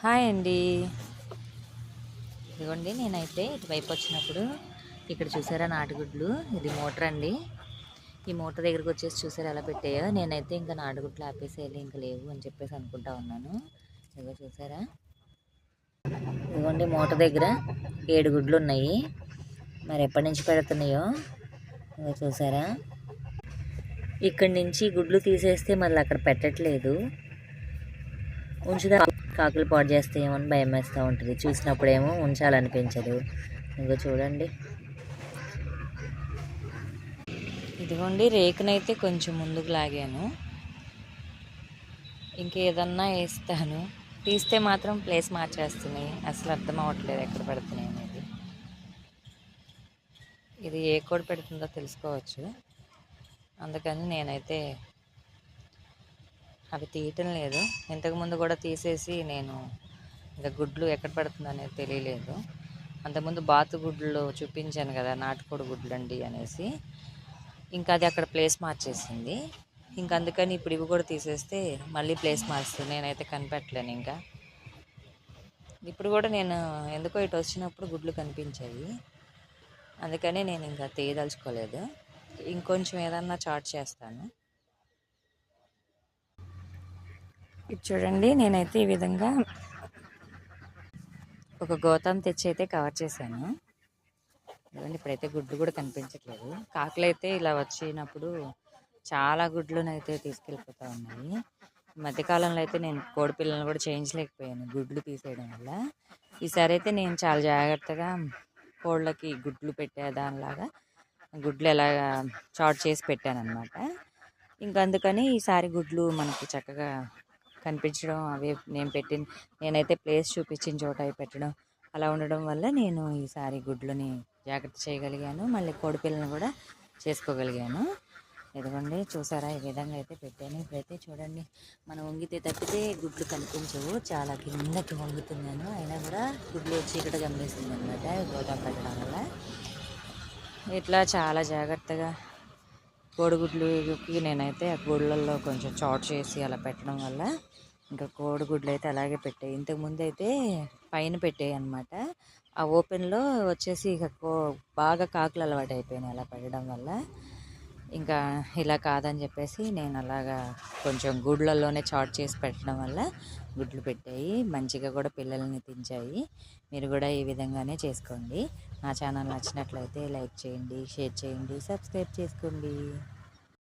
Hi అండి. ఇదిగోండి నేనైతే ఇటువైపు వచ్చినప్పుడు ఇక్కడ చూసారా నాటుగుడ్లు, ఇది మోటార్ అండి. ఈ మోటార్ దగ్గరికి వచ్చేసి చూసారా ఎలా పెట్టాయో. నేనైతే ఇంకా నాటుగుడ్లు ఆపేసేయాలి, ఇంకా లేవు అని చెప్పేసి అనుకుంటా ఉన్నాను. ఇదిగో చూసారా, ఇదిగోండి మోటార్ దగ్గర 7 గుడ్లు ఉన్నాయి. మరి ఎప్పటి నుంచి పెడుతున్నాయో ఇదిగో చూసారా. ఇక్కడి నుంచి గుడ్లు తీసేస్తే మళ్ళీ అక్కడ పెట్టట్లేదు, ఉంచుదా కాకులు పాడు చేస్తాయేమో అని భయం వేస్తూ ఉంటుంది. చూసినప్పుడేమో ఉంచాలనిపించదు. ఇంకో చూడండి, ఇదిగోండి రేకునైతే కొంచెం ముందుకు లాగాను. ఇంకేదన్నా వేస్తాను, తీస్తే మాత్రం ప్లేస్ మార్చేస్తున్నాయి. అసలు అర్థం అవ్వట్లేదు ఎక్కడ పెడుతున్నాయి అనేది. ఇది ఏ కోడి పెడుతుందో తెలుసుకోవచ్చు, అందుకని నేనైతే అవి తీయటం లేదు. ఇంతకుముందు కూడా తీసేసి నేను ఇంకా గుడ్లు ఎక్కడ పెడుతుందో అనేది తెలియలేదు. అంతకుముందు బాతు గుడ్లు చూపించాను కదా, నాటుకోడి గుడ్లు అండి అనేసి. ఇంకా అది అక్కడ ప్లేస్ మార్చేసింది. ఇంకా అందుకని ఇప్పుడు ఇవి కూడా తీసేస్తే మళ్ళీ ప్లేస్ మారుస్తుంది. నేనైతే కనిపెట్టలేను. ఇంకా ఇప్పుడు కూడా నేను ఎందుకో ఇటు వచ్చినప్పుడు గుడ్లు కనిపించాయి, అందుకని నేను ఇంకా తీయదలుచుకోలేదు. ఇంకొంచెం ఏదన్నా చాట్ చేస్తాను. ఇది చూడండి, నేనైతే ఈ విధంగా ఒక గోతం తెచ్చి అయితే కవర్ చేశాను. ఇప్పుడైతే గుడ్లు కూడా కనిపించట్లేదు. కాకులు అయితే ఇలా వచ్చినప్పుడు చాలా గుడ్లను అయితే తీసుకెళ్ళిపోతూ ఉన్నాయి. మధ్యకాలంలో అయితే నేను కోడి పిల్లలను కూడా చేయించలేకపోయాను గుడ్లు తీసేయడం వల్ల. ఈసారి అయితే నేను చాలా జాగ్రత్తగా కోళ్ళకి గుడ్లు పెట్టేదానిలాగా గుడ్లు ఎలాగా చాట్ చేసి పెట్టాను అనమాట. ఇంకా అందుకని ఈసారి గుడ్లు మనకి చక్కగా కనిపించడం, అవి నేనైతే ప్లేస్ చూపించిన చోట అవి పెట్టడం అలా ఉండడం వల్ల నేను ఈసారి గుడ్లని జాగ్రత్త చేయగలిగాను. మళ్ళీ కోడి పిల్లలను కూడా చేసుకోగలిగాను. ఇదిగోండి చూసారా, ఈ విధంగా అయితే పెట్టాను. ఇప్పుడైతే చూడండి, మనం వంగితే తప్పితే గుడ్లు కనిపించవు. చాలా కిందకి వంగుతున్నాను, అయినా కూడా గుడ్లు చీకటి గమనిస్తుంది అనమాట గోదాం పెట్టడం వల్ల. ఇట్లా చాలా జాగ్రత్తగా కోడిగుడ్లుకి నేనైతే ఆ గుడ్లలో కొంచెం చాట్ చేసి అలా పెట్టడం వల్ల ఇంకా కోడిగుడ్లు అయితే అలాగే పెట్టాయి. ఇంతకుముందు అయితే పైన పెట్టాయి అనమాట. ఆ ఓపెన్లో వచ్చేసి ఇక బాగా కాకులు అలవాటు అయిపోయినాయి అలా పెట్టడం వల్ల. ఇంకా ఇలా కాదని చెప్పేసి నేను అలాగా కొంచెం గుడ్లలోనే చాట్ చేసి పెట్టడం వల్ల గుడ్లు పెట్టాయి. మంచిగా కూడా పిల్లల్ని తించాయి. మీరు కూడా ఈ విధంగానే చేసుకోండి. నా ఛానల్ నచ్చినట్లయితే లైక్ చేయండి, షేర్ చేయండి, సబ్స్క్రైబ్ చేసుకోండి.